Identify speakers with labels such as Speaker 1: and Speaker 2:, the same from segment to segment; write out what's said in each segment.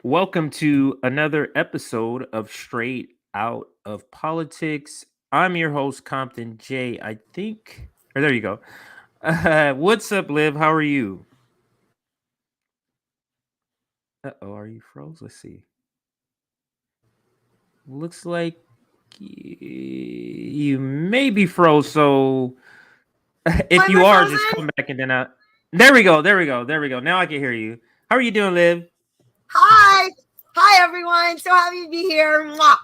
Speaker 1: Welcome to another episode of Straight Out of Politics. I'm your host, Compton J. I think, or there you go. What's up, Liv? How are you? Are you froze? Let's see. Looks like you may be froze. So if
Speaker 2: Why am
Speaker 1: you
Speaker 2: I
Speaker 1: are, just
Speaker 2: frozen?
Speaker 1: come back and then I. There we go. There we go. There we go. Now I can hear you. How are you doing, Liv?
Speaker 2: Hi. Hi, everyone. So happy to be here. Mwah.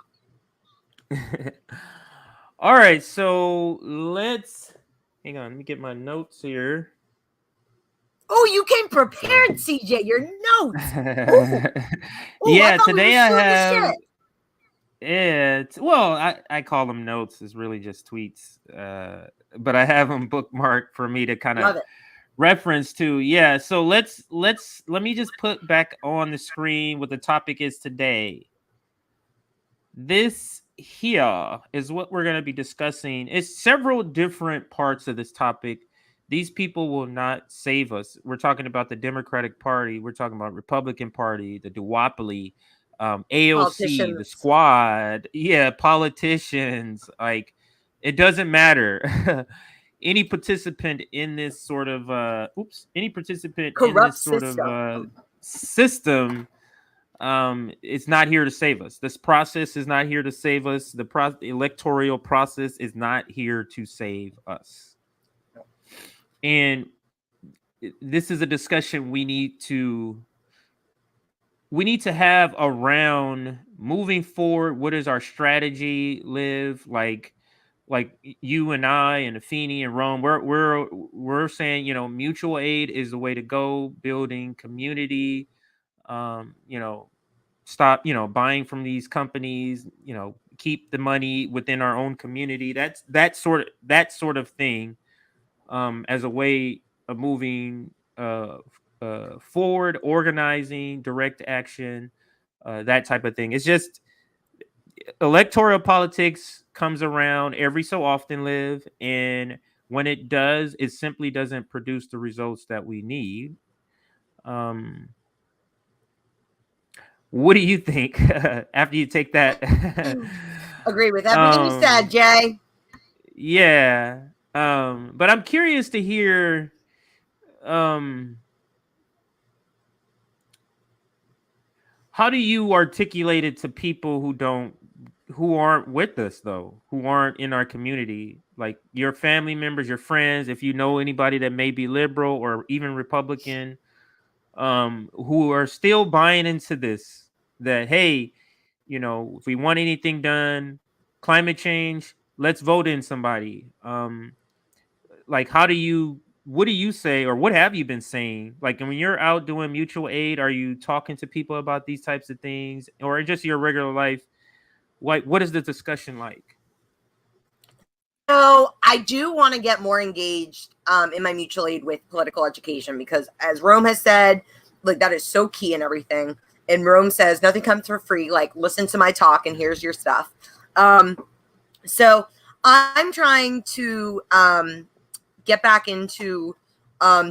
Speaker 1: All right, so let's hang on. Let me get my notes here.
Speaker 2: Oh, you came
Speaker 1: So,
Speaker 2: prepared, CJ. Your notes. Ooh. Ooh, I
Speaker 1: yeah,
Speaker 2: thought we were
Speaker 1: today I
Speaker 2: shooting the
Speaker 1: have
Speaker 2: shit.
Speaker 1: it. Well, I call them notes. It's really just tweets, but I have them bookmarked for me to kind of
Speaker 2: Love it.
Speaker 1: reference to. Yeah, so let me just put back on the screen what the topic is today. This here is what we're going to be discussing. It's several different parts of this topic. These people will not save us. We're talking about the Democratic Party. We're talking about Republican Party, the duopoly, AOC, the
Speaker 2: Politicians.
Speaker 1: squad. Yeah, politicians. Like, it doesn't matter. Any participant in this sort of any participant in
Speaker 2: Corrupt
Speaker 1: this sort of
Speaker 2: system.
Speaker 1: system, it's not here to save us. This process is not here to save us. The electoral process is not here to save us. And this is a discussion we need to have around moving forward. What is our strategy? Live like you and I and Afeni and Rome. We're saying, mutual aid is the way to go. Building community. You know, stop, buying from these companies. Keep the money within our own community. That sort of thing. As a way of moving forward, organizing, direct action, that type of thing. It's just electoral politics comes around every so often, Live, and when it does, it simply doesn't produce the results that we need. Um, what do you think after you take that?
Speaker 2: Agree with everything you said,
Speaker 1: um,
Speaker 2: Jay.
Speaker 1: yeah. But I'm curious to hear. Um, How do you articulate it to people who aren't with us though, who aren't in our community, like your family members, your friends, if you know anybody that may be liberal or even Republican, who are still buying into this, that hey, if we want anything done, climate change, let's vote in somebody. Like what do you say, or what have you been saying, like when you're out doing mutual aid? Are you talking to people about these types of things, or just your regular life? What is the discussion like?
Speaker 2: So I do want to get more engaged in my mutual aid with political education because, as Rome has said, like that is so key in everything. And Rome says nothing comes for free. Like, listen to my talk, and here's your stuff. So I'm trying to get back into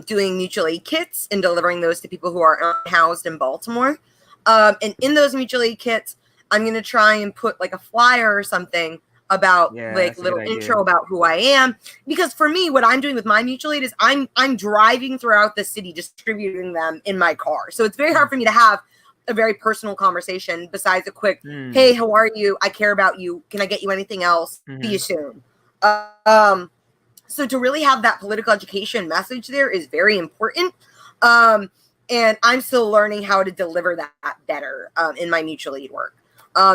Speaker 2: doing mutual aid kits and delivering those to people who are unhoused in Baltimore. And in those mutual aid kits, I'm going to try and put like a flyer or something about
Speaker 1: Yeah,
Speaker 2: like
Speaker 1: that's a good
Speaker 2: little
Speaker 1: idea.
Speaker 2: intro about who I am. Because for me, what I'm doing with my mutual aid is I'm driving throughout the city distributing them in my car. So it's very hard for me to have a very personal conversation besides a quick,
Speaker 1: Mm.
Speaker 2: hey, how are you? I care about you. Can I get you anything else? See you
Speaker 1: Hmm.
Speaker 2: soon. Um, so to really have that political education message there is very important. And I'm still learning how to deliver that better in my mutual aid work.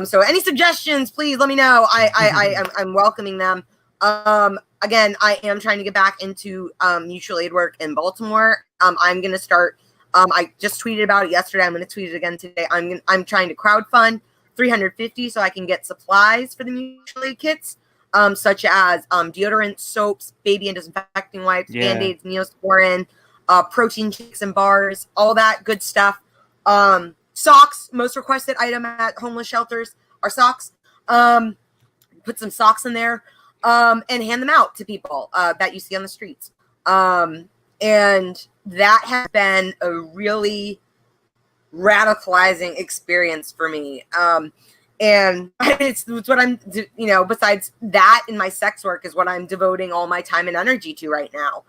Speaker 2: So any suggestions, please let me know. I'm welcoming them. Again, I am trying to get back into mutual aid work in Baltimore. I'm going to start. I just tweeted about it yesterday. I'm going to tweet it again today. I'm trying to crowdfund 350 so I can get supplies for the mutual aid kits. Such as deodorant, soaps, baby and disinfecting wipes,
Speaker 1: Yeah.
Speaker 2: Band-Aids, Neosporin, protein shakes and bars, all that good stuff. Socks, most requested item at homeless shelters are socks. Put some socks in there and hand them out to people that you see on the streets. And that has been a really radicalizing experience for me. And it's what I'm, besides that in my sex work is what I'm devoting all my time and energy to right now.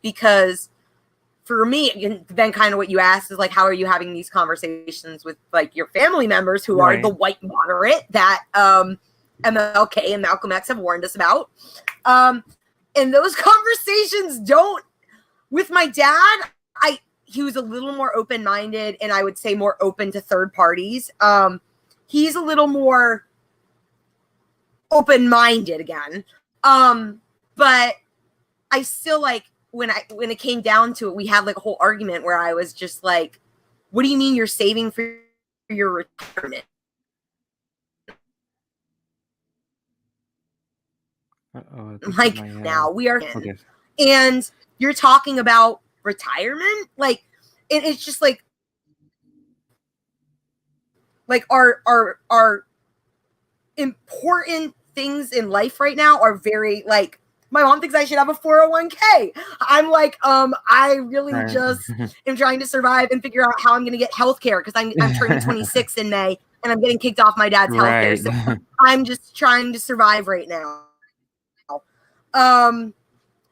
Speaker 2: Because for me, then kind of what you asked is like, how are you having these conversations with like your family members who are the white moderate that MLK and Malcolm X have warned us about? And those conversations don't, with my dad, he was a little more open-minded and I would say more open to third parties. He's a little more open-minded again. But I still like when it came down to it, we had like a whole argument where I was just like, what do you mean you're saving for your retirement? Like now we are in. Okay. And you're talking about retirement? Like, and it's just like our important things in life right now are very like, my mom thinks I should have a 401k. I'm like, I really just am trying to survive and figure out how I'm going to get healthcare because I'm turning 26 in May and I'm getting kicked off my dad's healthcare. So I'm just trying to survive right now.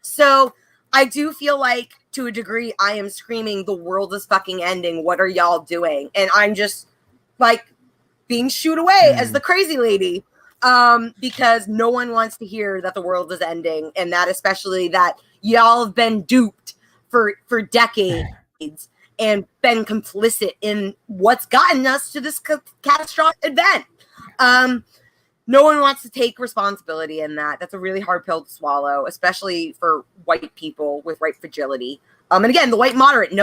Speaker 2: So I do feel like to a degree I am screaming, the world is fucking ending. What are y'all doing? And I'm just like being shooed away as the crazy lady. Because no one wants to hear that the world is ending, and that especially that y'all have been duped for decades and been complicit in what's gotten us to this catastrophic event. No one wants to take responsibility in that. That's a really hard pill to swallow, especially for white people with white fragility. And again, the white moderate,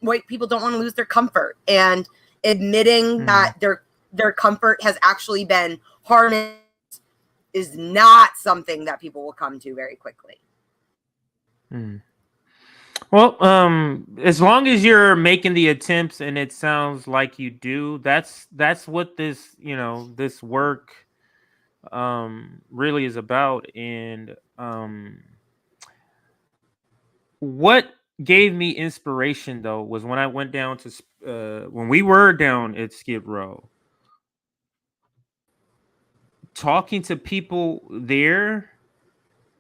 Speaker 2: white people don't want to lose their comfort, and admitting that their comfort has actually been harmed is not something that people will come to very quickly.
Speaker 1: Well, as long as you're making the attempts, and it sounds like you do, that's what this, this work really is about. And what gave me inspiration though was when I went down to when we were down at Skid Row, talking to people there,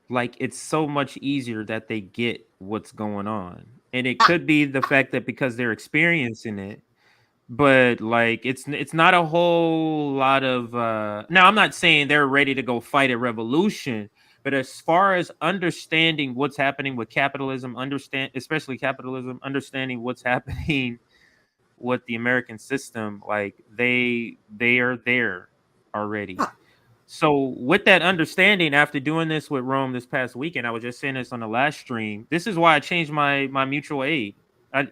Speaker 1: like it's so much easier that they get what's going on. And it could be the fact that because they're experiencing it, but like it's not a whole lot of now I'm not saying they're ready to go fight a revolution, but as far as understanding what's happening with capitalism, especially capitalism, understanding what's happening with the American system, like they are there already. So with that understanding, after doing this with Rome this past weekend, I was just saying this on the last stream. This is why I changed my mutual aid.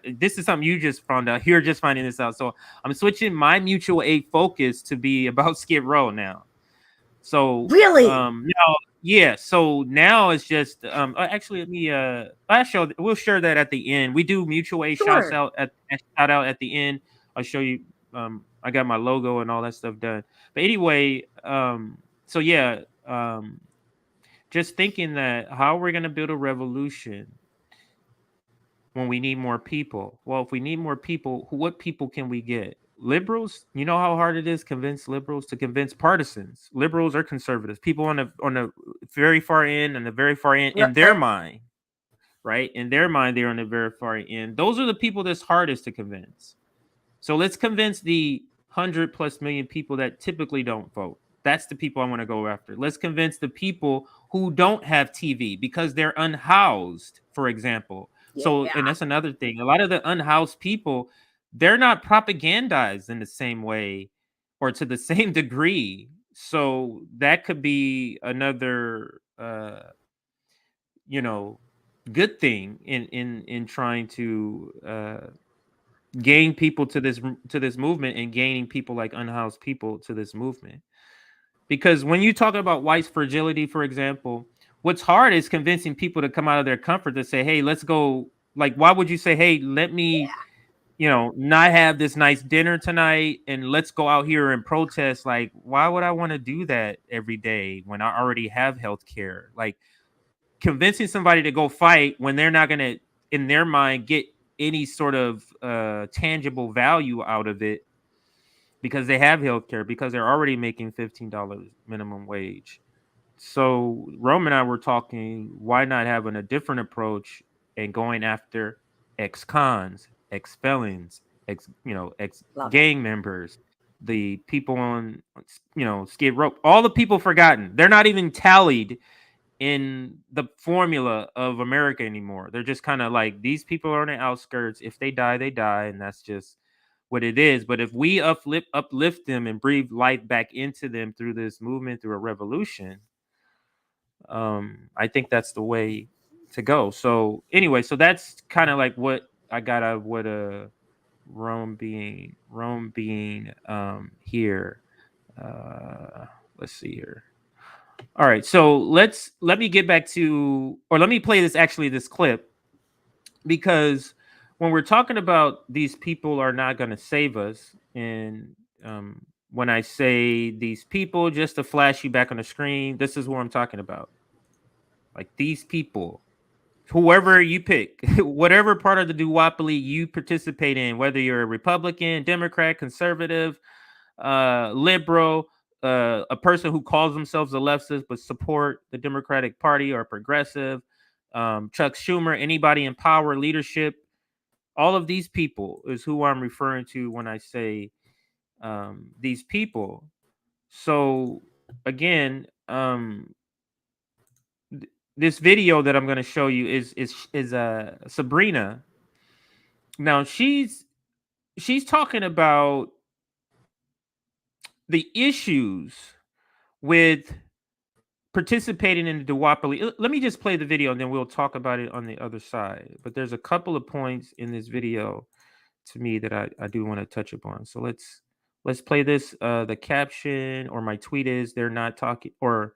Speaker 1: This is something you just found out. You're just finding this out. So I'm switching my mutual aid focus to be about Skid Row now. So
Speaker 2: really,
Speaker 1: yeah. So now it's just actually let me we'll share that at the end. We do mutual aid shout out at the end. I'll show you. I got my logo and all that stuff done. But anyway, so yeah, just thinking that how we're gonna build a revolution when we need more people. Well, if we need more people, what people can we get? Liberals, you know how hard it is to convince liberals, to convince partisans. Liberals are conservatives. People on the very far end and the very far end in their mind, right? In their mind, they're on the very far end. Those are the people that's hardest to convince. So let's convince the 100+ million people that typically don't vote. That's the people I want to go after. Let's convince the people who don't have TV because they're unhoused, for example. Yeah. So, and that's another thing. A lot of the unhoused people, they're not propagandized in the same way or to the same degree. So that could be another, good thing in trying to gain people to this movement and gaining people like unhoused people to this movement. Because when you talk about white fragility, for example, what's hard is convincing people to come out of their comfort to say, hey, let's go. Like, why would you say, hey, let me, not have this nice dinner tonight and let's go out here and protest? Like, why would I want to do that every day when I already have health care? Like, convincing somebody to go fight when they're not going to, in their mind, get any sort of tangible value out of it because they have health care, because they're already making $15 minimum wage. So Rome and I were talking, why not having a different approach and going after ex-cons, ex-felons, ex
Speaker 2: Love it.
Speaker 1: gang members, the people on, Skid Row, all the people forgotten. They're not even tallied in the formula of America anymore. They're just kind of like, these people are on the outskirts. If they die, they die, and that's just what it is. But if we uplift them and breathe life back into them through this movement, through a revolution, I think that's the way to go. So anyway, so that's kind of like what I got out of what Rome being here. Let's see here. All right, so let me get back to, or let me play this clip, because when we're talking about these people are not going to save us, and when I say these people, just to flash you back on the screen, this is what I'm talking about. Like these people, whoever you pick, whatever part of the duopoly you participate in, whether you're a Republican, Democrat, conservative, liberal, a person who calls themselves a leftist but support the Democratic Party, or progressive, Chuck Schumer, anybody in power, leadership, all of these people is who I'm referring to when I say these people. So again, this video that I'm going to show you is Sabrina. Now she's talking about the issues with participating in the duopoly. Let me just play the video and then we'll talk about it on the other side. But there's a couple of points in this video to me that I do want to touch upon. So let's play this. The caption or my tweet is, they're not talking, or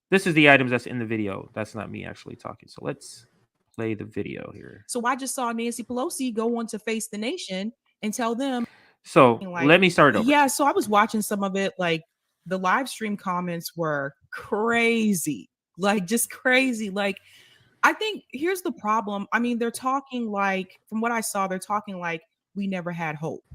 Speaker 1: this is the items that's in the video. That's not me actually talking. So let's play the video here.
Speaker 3: So I just saw Nancy Pelosi go on to Face the Nation and tell them,
Speaker 1: So
Speaker 3: like,
Speaker 1: let me start over.
Speaker 3: yeah, so I was watching some of it. Like, the live stream comments were crazy, like just crazy. Like, I think here's the problem. I mean, they're talking like, from what I saw, they're talking like we never had hope.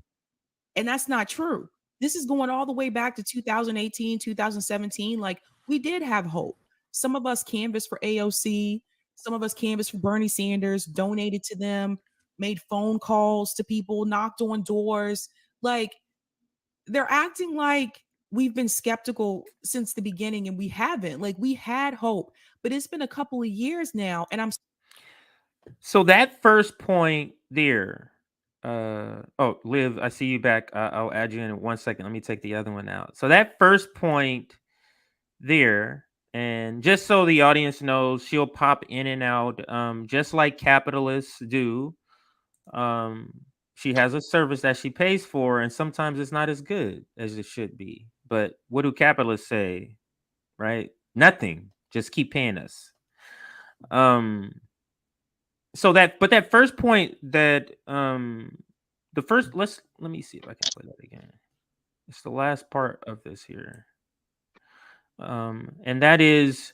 Speaker 3: And that's not true. This is going all the way back to 2018, 2017. Like, we did have hope. Some of us canvassed for AOC, some of us canvassed for Bernie Sanders, donated to them, made phone calls to people, knocked on doors. Like, they're acting like we've been skeptical since the beginning, and we haven't. Like, we had hope, but it's been a couple of years now, and I'm
Speaker 1: So that first point there, oh, Liv, I see you back. I'll add you in 1 second. Let me take the other one out. So that first point there, and just so the audience knows, she'll pop in and out, just like capitalists do. She has a service that she pays for, and sometimes it's not as good as it should be. But what do capitalists say? Right? Nothing. Just keep paying us. So that first point that the first let me see if I can play that again. It's the last part of this here. And that is,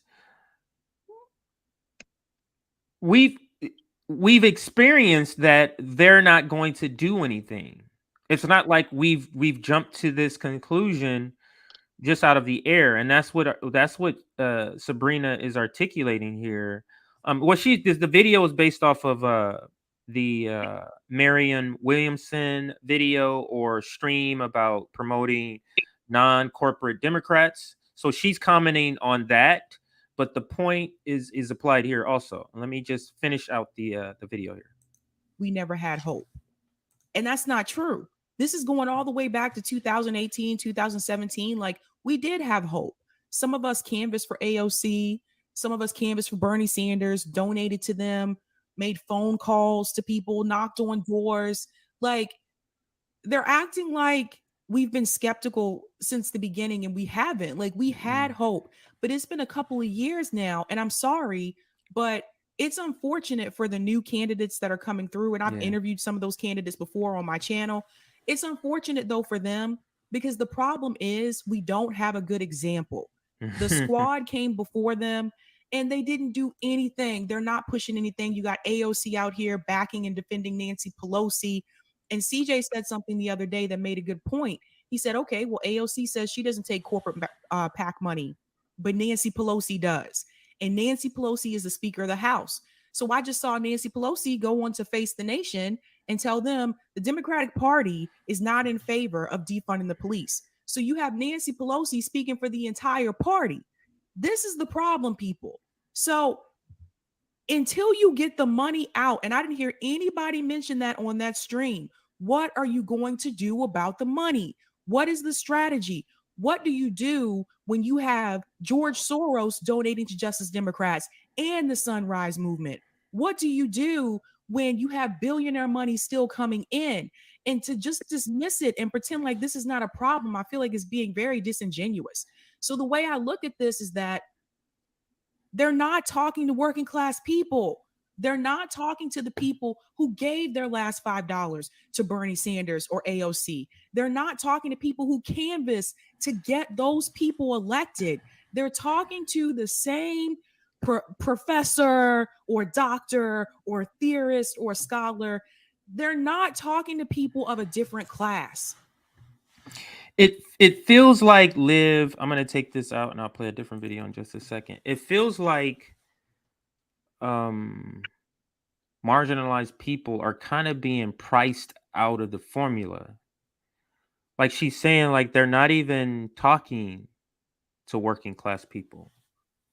Speaker 1: we've we've experienced that they're not going to do anything. It's not like we've jumped to this conclusion just out of the air, and that's what Sabrina is articulating here. What the video is based off of the Marianne Williamson video or stream about promoting non-corporate Democrats. So she's commenting on that, but the point is applied here also. Let me just finish out the video here.
Speaker 3: we never had hope. And that's not true. This is going all the way back to 2018, 2017. Like, we did have hope. Some of us canvassed for AOC, some of us canvassed for Bernie Sanders, donated to them, made phone calls to people, knocked on doors. Like, they're acting like we've been skeptical since the beginning, and we haven't. Like, we had hope, but it's been a couple of years now, and I'm sorry, but it's unfortunate for the new candidates that are coming through, and I've interviewed some of those candidates before on my channel. It's unfortunate though for them, because the problem is we don't have a good example. The squad came before them, and they didn't do anything. They're not pushing anything. You got AOC out here backing and defending Nancy Pelosi. And CJ said something the other day that made a good point. He said, okay, well, AOC says she doesn't take corporate PAC money, but Nancy Pelosi does. And Nancy Pelosi is the Speaker of the House. So I just saw Nancy Pelosi go on to Face the Nation and tell them the Democratic Party is not in favor of defunding the police. So you have Nancy Pelosi speaking for the entire party. This is the problem, people. So until you get the money out, and I didn't hear anybody mention that on that stream, what are you going to do about the money? What is the strategy? What do you do when you have George Soros donating to Justice Democrats and the Sunrise Movement? What do you do when you have billionaire money still coming in? And to just dismiss it and pretend like this is not a problem, I feel like it's being very disingenuous. So the way I look at this is that they're not talking to working class people. They're not talking to the people who gave their last $5 to Bernie Sanders or AOC. They're not talking to people who canvassed to get those people elected. They're talking to the same professor or doctor or theorist or scholar. They're not talking to people of a different class.
Speaker 1: It feels like, Liv, I'm going to take this out and I'll play a different video in just a second. It feels like marginalized people are kind of being priced out of the formula. Like she's saying, like they're not even talking to working class people.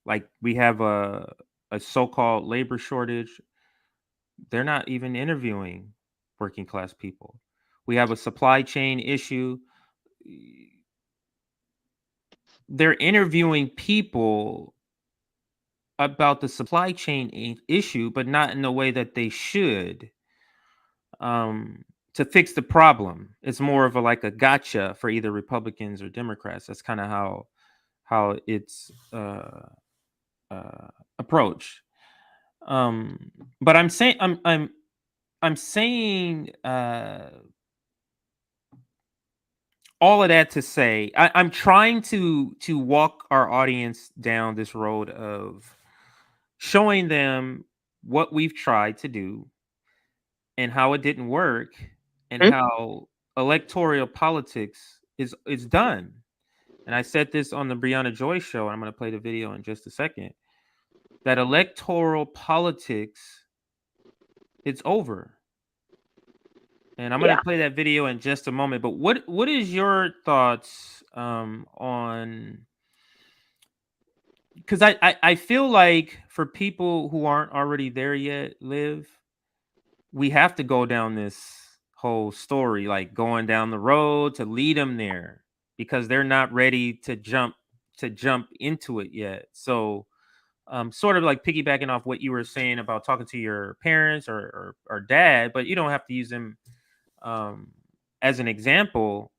Speaker 1: Like we have a so-called labor shortage. They're not even interviewing working class people. We have a supply chain issue. They're interviewing people about the supply chain issue, but not in the way that they should to fix the problem. It's more of like a gotcha for either Republicans or Democrats. That's kind of how it's approached. But I'm saying all of that to say, I'm trying to walk our audience down this road of showing them what we've tried to do and how it didn't work and how electoral politics is done. And I said this on the Brianna Joy show, and I'm going to play the video in just a second, that electoral politics, it's over. And I'm going to play that video in just a moment. But what is your thoughts on... Because I feel like for people who aren't already there yet, Liv, we have to go down this whole story, like going down the road to lead them there, because they're not ready to jump into it yet. So sort of like piggybacking off what you were saying about talking to your parents or dad, but you don't have to use them as an example.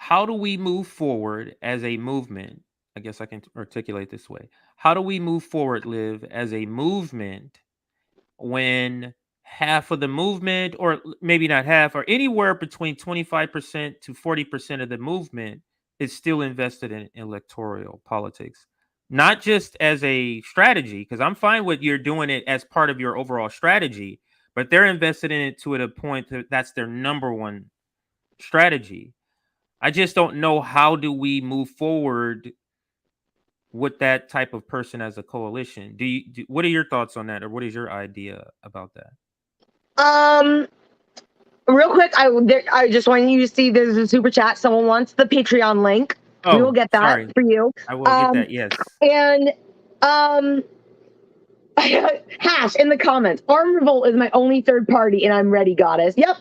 Speaker 1: How do we move forward as a movement? I guess I can articulate this way. How do we move forward, Liv, as a movement when half of the movement, or maybe not half, or anywhere between 25% to 40% of the movement is still invested in electoral politics? Not just as a strategy, because I'm fine with you're doing it as part of your overall strategy, but they're invested in it to a point that's their number one strategy. I just don't know, how do we move forward with that type of person as a coalition? What are your thoughts on that, or what is your idea about that?
Speaker 2: Real quick, I just want you to see there's a super chat. Someone wants the Patreon link. We will get that for you.
Speaker 1: I will get that. Yes.
Speaker 2: And Hash in the comments. Armed Revolt is my only third party, and I'm ready, goddess. Yep.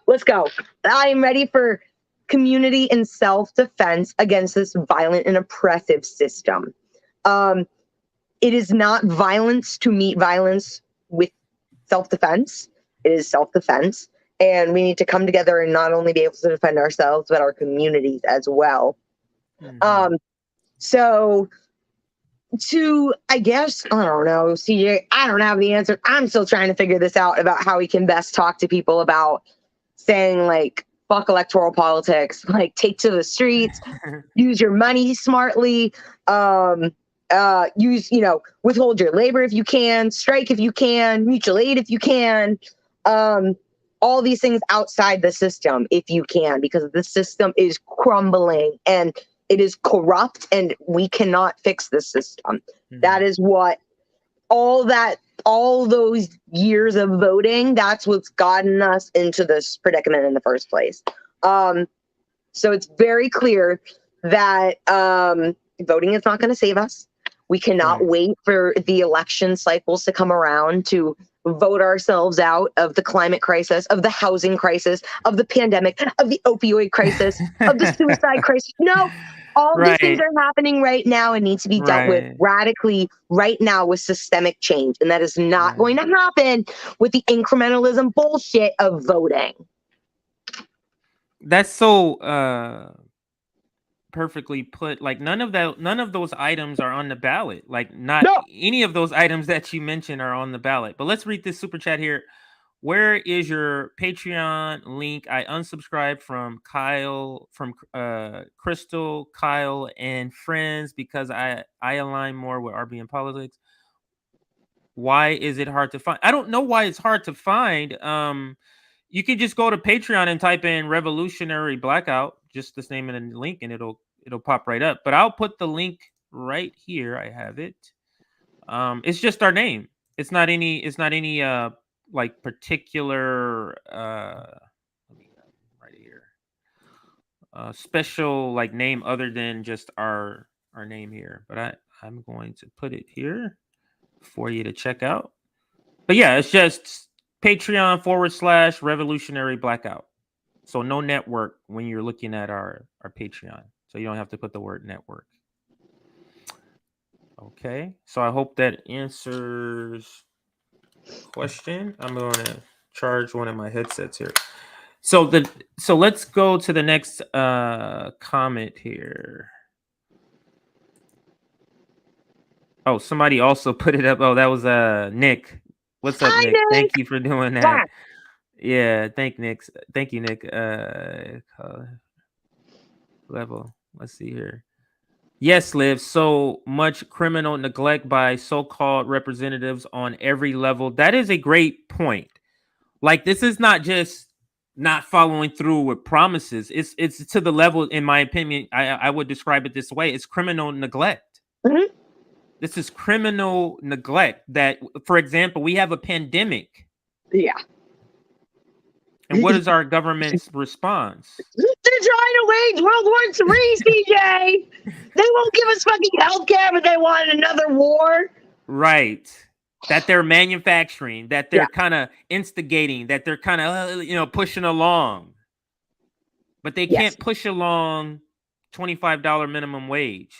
Speaker 2: Let's go. I am ready for community and self-defense against this violent and oppressive system. It is not violence to meet violence with self-defense. It is self-defense. And we need to come together and not only be able to defend ourselves, but our communities as well. So I guess, I don't know, CJ, I don't have the answer. I'm still trying to figure this out about how we can best talk to people about saying, like, fuck electoral politics. Like, take to the streets, use your money smartly, use, withhold your labor if you can, strike if you can, mutual aid if you can, all these things outside the system if you can, because the system is crumbling and it is corrupt and we cannot fix the system. Mm-hmm. That is what all those years of voting, that's what's gotten us into this predicament in the first place. So it's very clear that voting is not going to save us. We cannot wait for the election cycles to come around to vote ourselves out of the climate crisis, of the housing crisis, of the pandemic, of the opioid crisis, of the suicide crisis. No, all these things are happening right now and need to be dealt with radically right now with systemic change. And that is not going to happen with the incrementalism bullshit of voting.
Speaker 1: That's so perfectly put. Like none of those items are on the ballot. Like any of those items that you mentioned are on the ballot. But let's read this super chat here. Where is your Patreon link? I unsubscribed from Crystal, Kyle, and friends because I align more with RB and politics. Why is it hard to find? I don't know why it's hard to find. You can just go to Patreon and type in Revolutionary Blackout, just the name and the link, and it'll pop right up. But I'll put the link right here. I have it. It's just our name. It's not any like particular right here. Special like name other than just our name here. But I'm going to put it here for you to check out. But yeah, it's just Patreon / Revolutionary Blackout. So no network when you're looking at our Patreon. So you don't have to put the word network. Okay. So I hope that answers the question. I'm going to charge one of my headsets here. So let's go to the next comment here. Oh, somebody also put it up. Oh, that was Nick. What's up, Nick? Thank you for doing that. Yeah, thank you, Nick. Level. Let's see here. Yes, Liv. So much criminal neglect by so-called representatives on every level. That is a great point. Like, this is not just not following through with promises. It's to the level, in my opinion, I would describe it this way. It's criminal neglect. Mm-hmm. This is criminal neglect that, for example, we have a pandemic.
Speaker 2: Yeah.
Speaker 1: And what is our government's response?
Speaker 2: They're trying to wage World War III, CJ. They won't give us fucking healthcare, but they want another war.
Speaker 1: Right. That they're manufacturing, that they're kind of instigating, that they're kind of, pushing along. But they can't push along $25 minimum wage.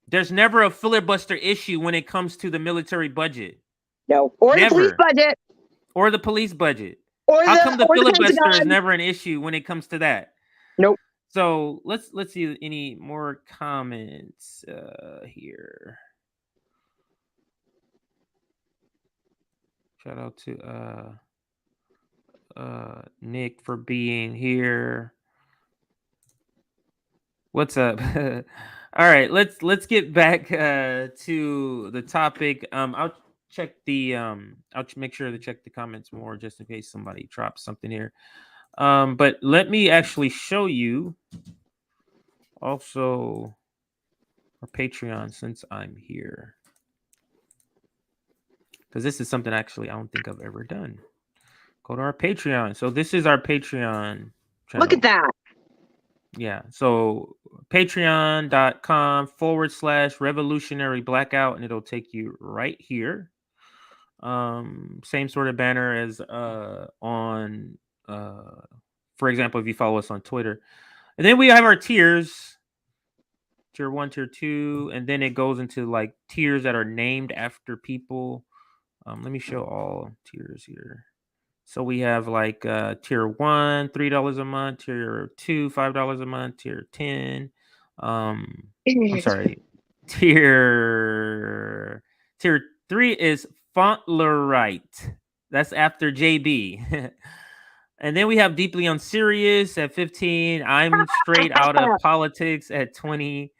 Speaker 1: There's never a filibuster issue when it comes to the military budget.
Speaker 2: No. Or the police budget.
Speaker 1: Or the police budget. How come the filibuster is never an issue when it comes to that?
Speaker 2: Nope.
Speaker 1: So let's see any more comments here. Shout out to Nick for being here. What's up? All right, let's get back to the topic. I'll check the I'll make sure to check the comments more just in case somebody drops something here. But let me actually show you also our Patreon since I'm here, because this is something actually I don't think I've ever done. Go to our Patreon. So this is our Patreon channel.
Speaker 2: Look at that.
Speaker 1: Yeah. So patreon.com / Revolutionary Blackout, and it'll take you right here. Same sort of banner as on for example, if you follow us on Twitter. And then we have our tiers, tier 1, tier 2, and then it goes into like tiers that are named after people. Let me show all tiers here. So we have like tier 1, $3 a month, tier 2, $5 a month, tier 10. I'm sorry. Tier 3 is Fauntlerite. That's after JB. And then we have Deeply Unserious at 15. I'm Straight Out of Politics at 20.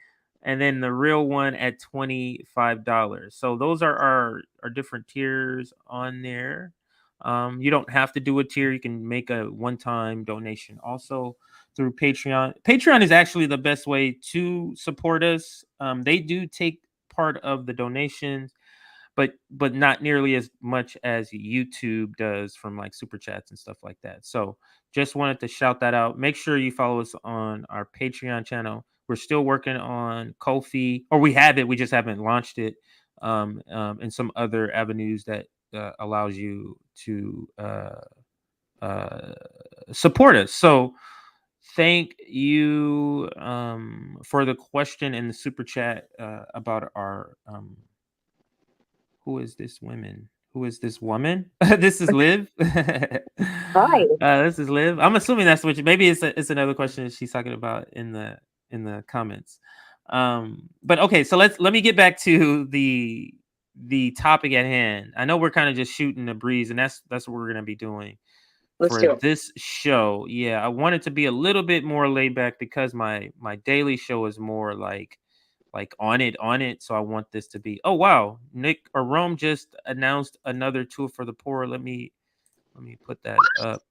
Speaker 1: And then the real one at $25. So those are our different tiers on there. You don't have to do a tier. You can make a one-time donation also through Patreon. Patreon is actually the best way to support us. They do take part of the donations, but not nearly as much as YouTube does from like super chats and stuff like that. So just wanted to shout that out. Make sure you follow us on our Patreon channel. We're still working on Ko-fi, or we have it, we just haven't launched it, and some other avenues that allows you to support us. So thank you for the question in the super chat about our who is this woman? Who is this woman? This is Liv.
Speaker 4: Hi.
Speaker 1: This is Liv. I'm assuming that's what maybe it's another question that she's talking about in the comments. But okay, so let me get back to the topic at hand. I know we're kind of just shooting the breeze, and that's what we're gonna be doing
Speaker 4: Let's
Speaker 1: for
Speaker 4: do it.
Speaker 1: this show. Yeah, I want it to be a little bit more laid back because my daily show is more like on it. So I want this to be. Oh wow, Nick or Rome just announced another tour for the poor. Let me put that up.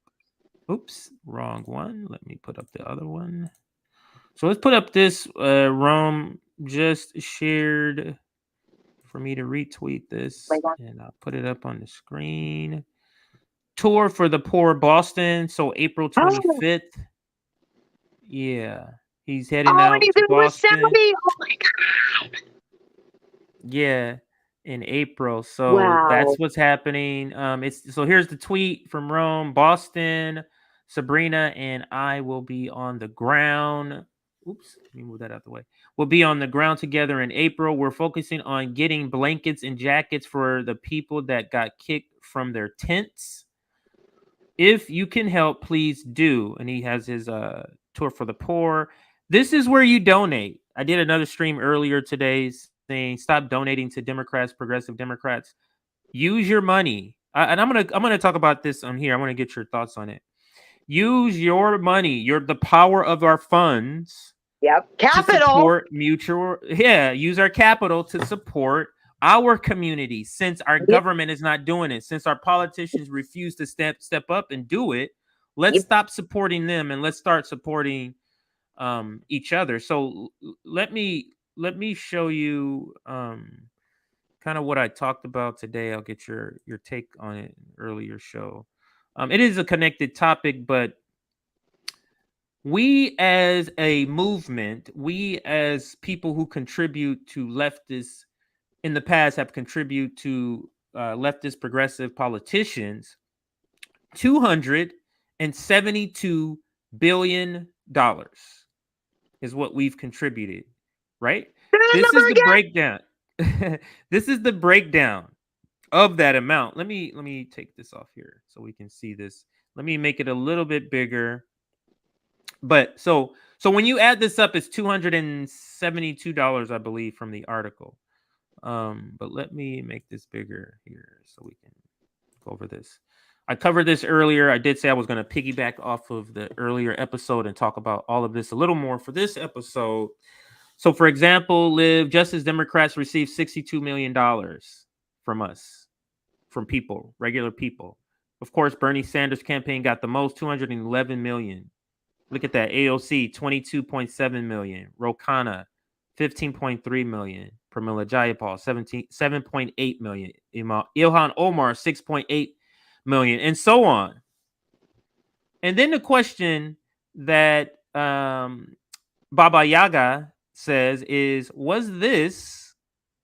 Speaker 1: Oops, wrong one. Let me put up the other one. So let's put up this. Rome just shared for me to retweet this, and I'll put it up on the screen. Tour for the poor, Boston. So April 25th. Yeah, he's heading out
Speaker 4: he's
Speaker 1: to
Speaker 4: in
Speaker 1: Boston.
Speaker 4: Yosemite. Oh my god.
Speaker 1: Yeah, in April. So
Speaker 4: Wow.
Speaker 1: that's what's happening. It's so here's the tweet from Rome, Boston. Sabrina and I will be on the ground. Oops, let me move that out the way. We'll be on the ground together in April. We're focusing on getting blankets and jackets for the people that got kicked from their tents. If you can help, please do. And he has his tour for the poor. This is where you donate. I did another stream earlier today saying stop donating to Democrats, progressive Democrats. Use your money. And I'm gonna talk about this on here. I want to get your thoughts on it. Use your money. The power of our funds.
Speaker 4: Yep. Capital.
Speaker 1: To support mutual. Yeah, use our capital to support our community. Since our government is not doing it, since our politicians refuse to step up and do it, let's stop supporting them and let's start supporting each other. So let me show you kind of what I talked about today. I'll get your take on it in earlier show. It is a connected topic, but we as a movement, we as people who contribute to leftists in the past have contributed to leftist progressive politicians $272 billion is what we've contributed, right? This is the breakdown. This is the breakdown of that amount. Let me take this off here so we can see this. Let me make it a little bit bigger. But so when you add this up, it's $272, I believe, from the article. But let me make this bigger here so we can go over this. I covered this earlier. I did say I was going to piggyback off of the earlier episode and talk about all of this a little more for this episode. So, for example, Liv, just as Democrats received $62 million from us, from people, regular people. Of course, Bernie Sanders' campaign got the most, $211 million. Look at that. AOC, $22.7 million. Ro Khanna, $15.3 million. Pramila Jayapal, $7.8 million. Ilhan Omar, $6.8 million, and so on. And then the question that Baba Yaga says is, was this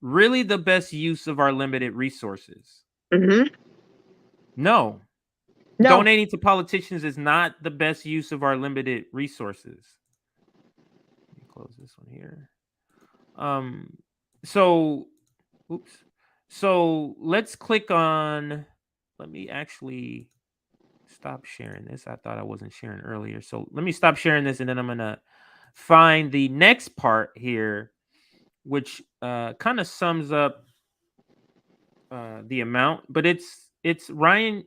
Speaker 1: really the best use of our limited resources?
Speaker 4: Mm-hmm.
Speaker 1: No. Donating to politicians is not the best use of our limited resources. Let me close this one here. So let's click on. Let me actually stop sharing this. I thought I wasn't sharing earlier. So let me stop sharing this, and then I'm gonna find the next part here, which kind of sums up the amount. But it's Ryan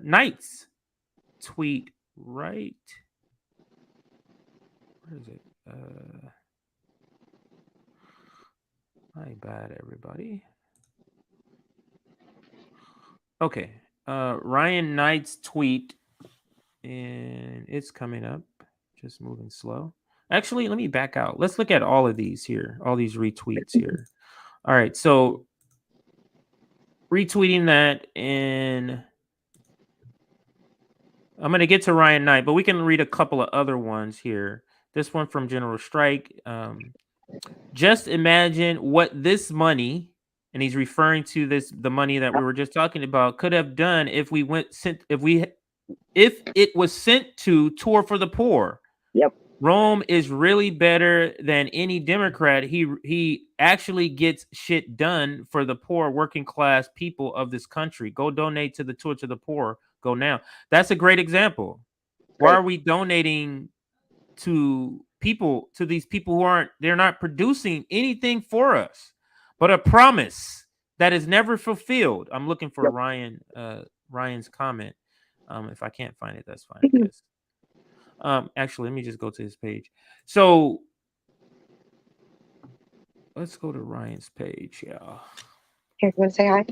Speaker 1: Knights tweet right. Where is it? My bad, everybody. Okay. Ryan Knight's tweet, and it's coming up. Just moving slow. Actually, let me back out. Let's look at all of these here, all these retweets here. All right, so retweeting that, and I'm going to get to Ryan Knight, but we can read a couple of other ones here. This one from General Strike. Just imagine what this money, and he's referring to the money that we were just talking about, could have done if it was sent to Tour for the Poor.
Speaker 4: Yep.
Speaker 1: Rome is really better than any Democrat. He actually gets shit done for the poor working class people of this country. Go donate to the Tour to the Poor. Go now. That's a great example. Why are we donating to these people they're not producing anything for us, but a promise that is never fulfilled? I'm looking for Ryan's comment. If I can't find it, that's fine, I guess. Actually, let me just go to his page. So let's go to Ryan's page. Yeah.
Speaker 4: Here, you want to say hi?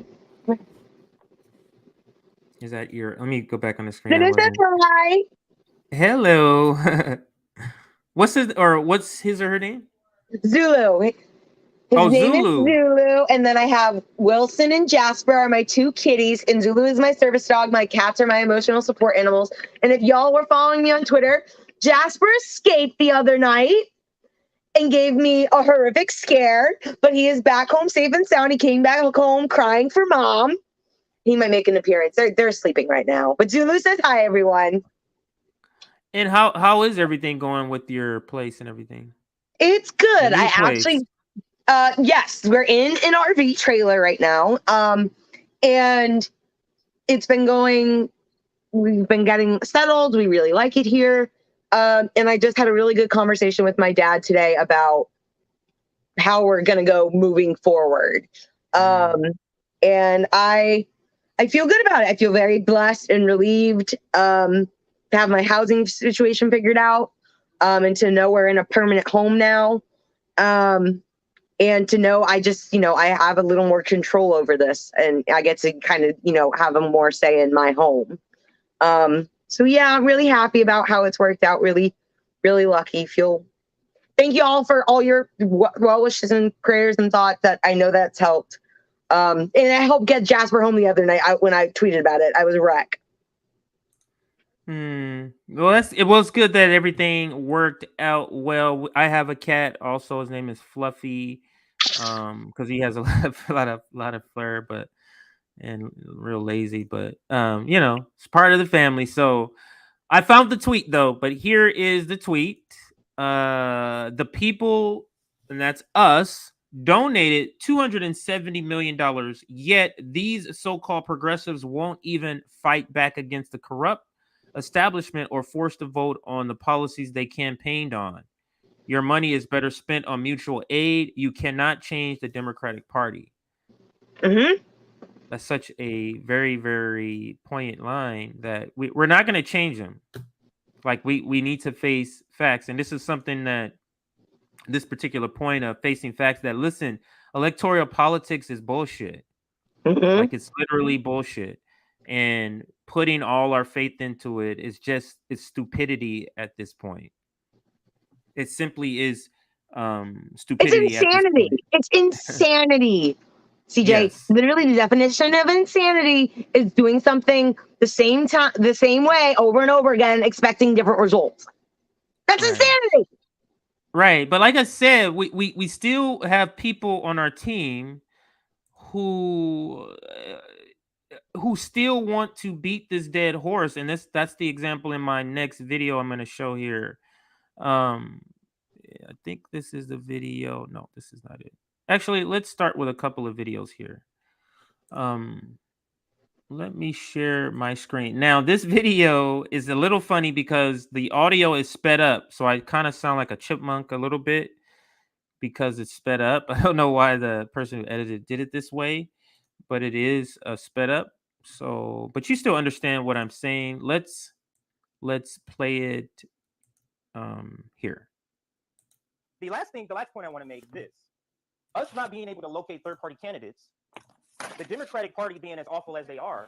Speaker 1: Is that your? Let me go back on the screen.
Speaker 4: Did I say hi?
Speaker 1: Hello. What's his or her name?
Speaker 4: Zulu. His name
Speaker 1: Zulu.
Speaker 4: is Zulu, and then I have Wilson and Jasper are my two kitties, and Zulu is my service dog. My cats are my emotional support animals. And if y'all were following me on Twitter, Jasper escaped the other night and gave me a horrific scare, but he is back home safe and sound. He came back home crying for mom. He might make an appearance. They're sleeping right now. But Zulu says hi, everyone.
Speaker 1: And how is everything going with your place and everything?
Speaker 4: It's good. I actually... yes, we're in an RV trailer right now. And it's been going, we've been getting settled. We really like it here. And I just had a really good conversation with my dad today about how we're going to go moving forward. And I feel good about it. I feel very blessed and relieved to have my housing situation figured out, and to know we're in a permanent home now. And to know I just, I have a little more control over this, and I get to kind of, have a more say in my home. So yeah, I'm really happy about how it's worked out. Really, really lucky. Thank you all for all your well wishes and prayers and thoughts. That I know that's helped. And I helped get Jasper home the other night. When I tweeted about it, I was a wreck.
Speaker 1: Well, it was good that everything worked out well. I have a cat also. His name is Fluffy, because he has a lot of flair, and real lazy, but it's part of the family. So I found the tweet though, but here is the tweet. The people, and that's us, donated $270 million, yet these so-called progressives won't even fight back against the corrupt establishment or forced to vote on the policies they campaigned on. Your money is better spent on mutual aid. You cannot change the Democratic Party.
Speaker 4: Mm-hmm.
Speaker 1: That's such a very, very poignant line that we're not going to change them. Like we need to face facts. And this is something that this particular point of facing facts, that listen, electoral politics is bullshit.
Speaker 4: Mm-hmm.
Speaker 1: Like it's literally bullshit. And putting all our faith into it is it's stupidity at this point. It simply is stupidity.
Speaker 4: It's insanity. It's insanity. CJ,
Speaker 1: yes.
Speaker 4: Literally the definition of insanity is doing something the same way over and over again, expecting different results. That's insanity.
Speaker 1: Right. But like I said, we still have people on our team who still want to beat this dead horse. And that's the example in my next video I'm going to show here. I think this is the video. No, this is not it. Actually, let's start with a couple of videos here. Let me share my screen. Now, this video is a little funny because the audio is sped up. So I kind of sound like a chipmunk a little bit because it's sped up. I don't know why the person who edited did it this way, but it is sped up. So, but you still understand what I'm saying. Let's Let's play it here.
Speaker 5: The last point I want to make is this. Us not being able to locate third-party candidates, the Democratic Party being as awful as they are,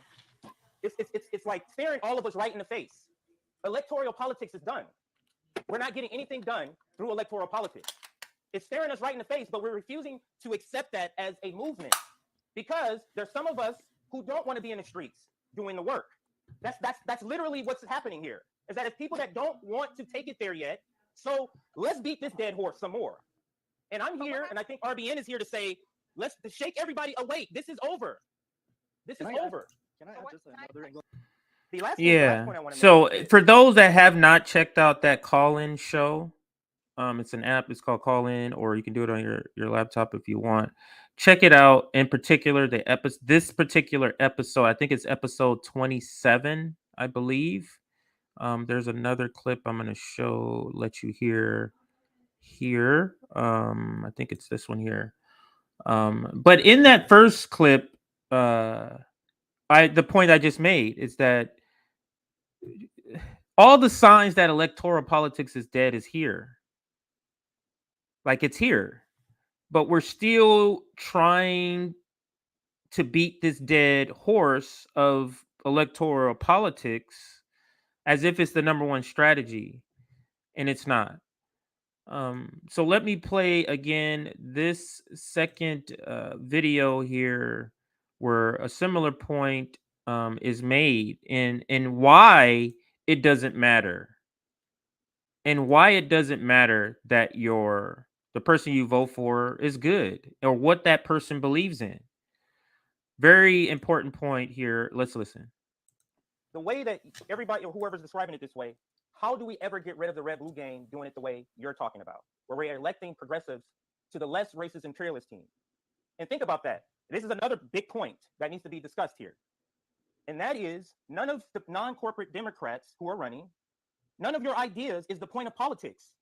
Speaker 5: it's like staring all of us right in the face. Electoral politics is done. We're not getting anything done through electoral politics. It's staring us right in the face, but we're refusing to accept that as a movement because there's some of us who don't want to be in the streets doing the work. That's literally what's happening here. Is that it's people that don't want to take it there yet. So let's beat this dead horse some more. And I'm here, and I think RBN is here to say, let's shake everybody awake. This is over. This is over.
Speaker 6: Can I add just another angle?
Speaker 5: The last point I want to
Speaker 1: so
Speaker 5: make
Speaker 1: for those that have not checked out that CallIn show, it's an app. It's called CallIn, or you can do it on your laptop if you want. Check it out. In particular, this particular episode, I think it's episode 27, I believe. There's another clip I'm going to let you hear here. I think it's this one here. But in that first clip, the point I just made is that all the signs that electoral politics is dead is here. Like, it's here. But we're still trying to beat this dead horse of electoral politics as if it's the number one strategy, and it's not. So let me play again this second video here where a similar point is made and why it doesn't matter. And why it doesn't matter that the person you vote for is good or what that person believes in. Very important point here. Let's listen.
Speaker 5: the way that everybody, whoever's describing it this way, how do we ever get rid of the red-blue game doing it the way you're talking about, where we're electing progressives to the less racist imperialist team? And think about that. This is another big point that needs to be discussed here. And that is, none of the non-corporate Democrats who are running, none of your ideas is the point of politics.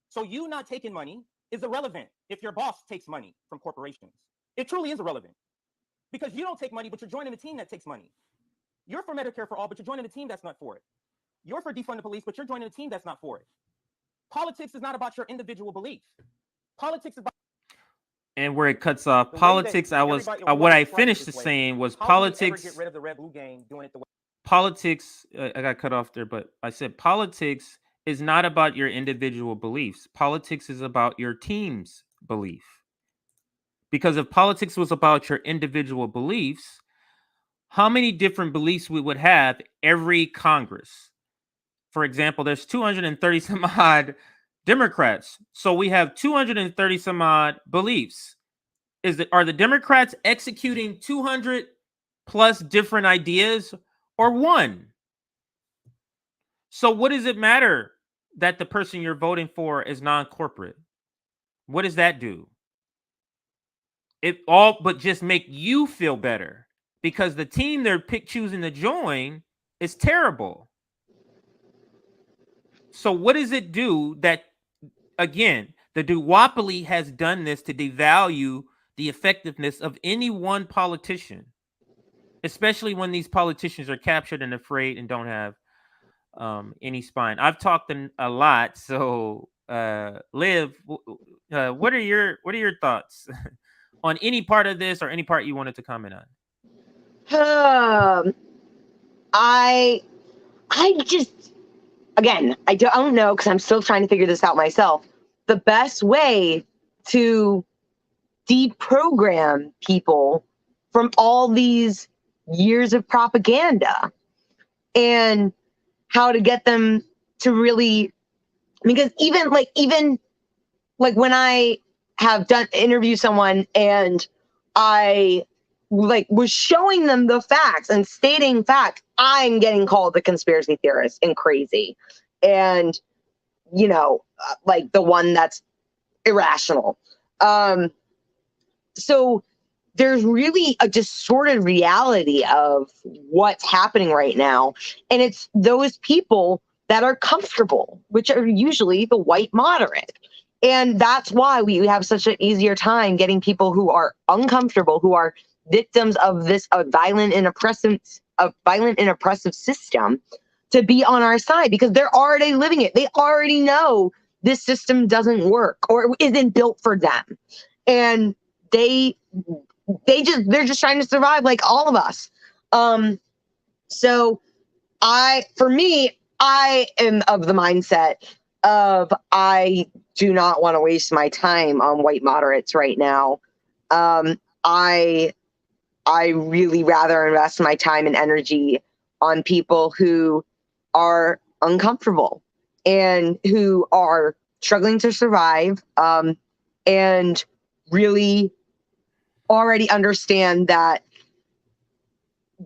Speaker 5: So you not taking money is irrelevant if your boss takes money from corporations. It truly is irrelevant. Because you don't take money, but you're joining a team that takes money. You're for Medicare for all, but you're joining a team that's not for it. You're for defund the police, but you're joining a team that's not for it. Politics is not about your individual belief. Politics is about...
Speaker 1: And where it cuts off, politics, what I finished saying was politics.
Speaker 5: Get rid of the red blue game doing it the way.
Speaker 1: Politics, I got cut off there, but I said politics is not about your individual beliefs. Politics is about your team's belief. Because if politics was about your individual beliefs, how many different beliefs we would have every Congress? For example, there's 230 some odd Democrats. So we have 230 some odd beliefs. Are the Democrats executing 200 plus different ideas or one? So what does it matter that the person you're voting for is non-corporate? What does that do? It all but just make you feel better because the team they're choosing to join is terrible. So what does it do that, again, the duopoly has done this to devalue the effectiveness of any one politician, especially when these politicians are captured and afraid and don't have any spine. I've talked a lot, so Liv, what are your thoughts on any part of this or any part you wanted to comment on?
Speaker 4: I just, again, I don't know because I'm still trying to figure this out myself. The best way to deprogram people from all these years of propaganda and how to get them to really, because even when I have interviewed someone and I was showing them the facts and stating facts, I'm getting called a conspiracy theorist and crazy. And, the one that's irrational. So there's really a distorted reality of what's happening right now. And it's those people that are comfortable, which are usually the white moderate. And that's why we have such an easier time getting people who are uncomfortable, who are victims of this violent and oppressive system, to be on our side because they're already living it. They already know this system doesn't work or isn't built for them. And they're just trying to survive like all of us. So for me, I am of the mindset of I do not want to waste my time on white moderates right now. I really rather invest my time and energy on people who are uncomfortable and who are struggling to survive, and really already understand that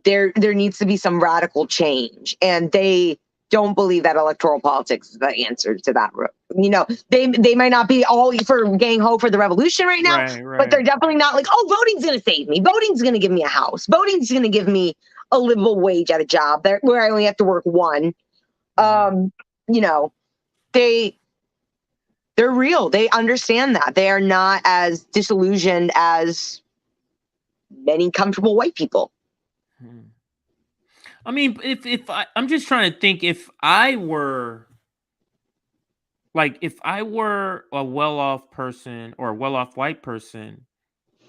Speaker 4: there needs to be some radical change, and they don't believe that electoral politics is the answer to that. You know, they might not be all for gang ho for the revolution right now, but they're definitely not like, oh, voting's going to save me. Voting's going to give me a house. Voting's going to give me a livable wage at a job where I only have to work one. You know, they're real. They understand that. They are not as disillusioned as many comfortable white people.
Speaker 1: I mean, if I'm just trying to think, if I were a well-off person or a well-off white person,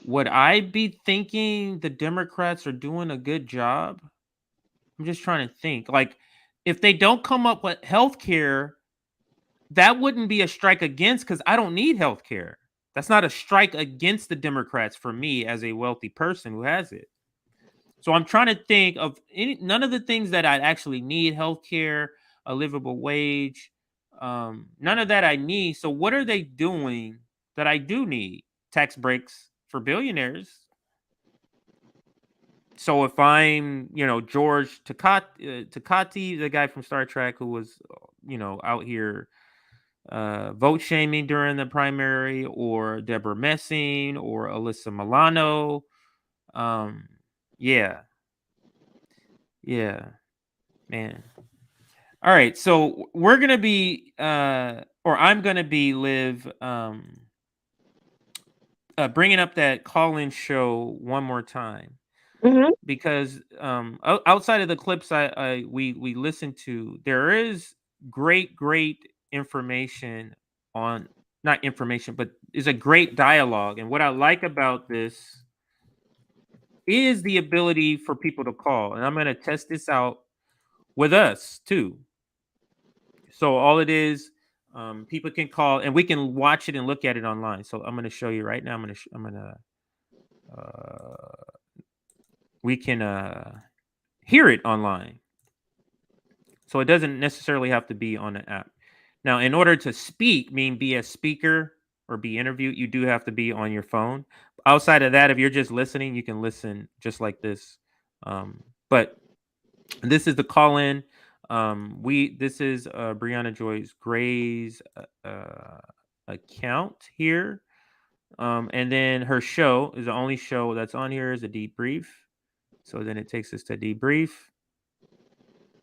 Speaker 1: would I be thinking the Democrats are doing a good job? I'm just trying to think. Like, if they don't come up with health care, that wouldn't be a strike against because I don't need health care. That's not a strike against the Democrats for me as a wealthy person who has it. So I'm trying to think of none of the things that I'd actually need: healthcare, a livable wage, none of that I need. So what are they doing that I do need? Tax breaks for billionaires. So if I'm, George Takati, the guy from Star Trek who was, out here vote shaming during the primary, or Deborah Messing or Alyssa Milano, yeah, man. All right, so we're gonna be, or I'm gonna be, Liv, bringing up that call-in show one more time, because outside of the clips we listened to, there is great information on, not information, but is a great dialogue. And what I like about this is the ability for people to call, and I'm going to test this out with us too. So all it is, people can call and we can watch it and look at it online. So I'm going to show you right now. We can hear it online. So it doesn't necessarily have to be on the app. Now, in order to speak, be a speaker or be interviewed, you do have to be on your phone. Outside of that, if you're just listening, you can listen just like this. But this is the call-in. This is Brianna Joyce Gray's account here. And then her show is the only show that's on here is a debrief. So then it takes us to debrief.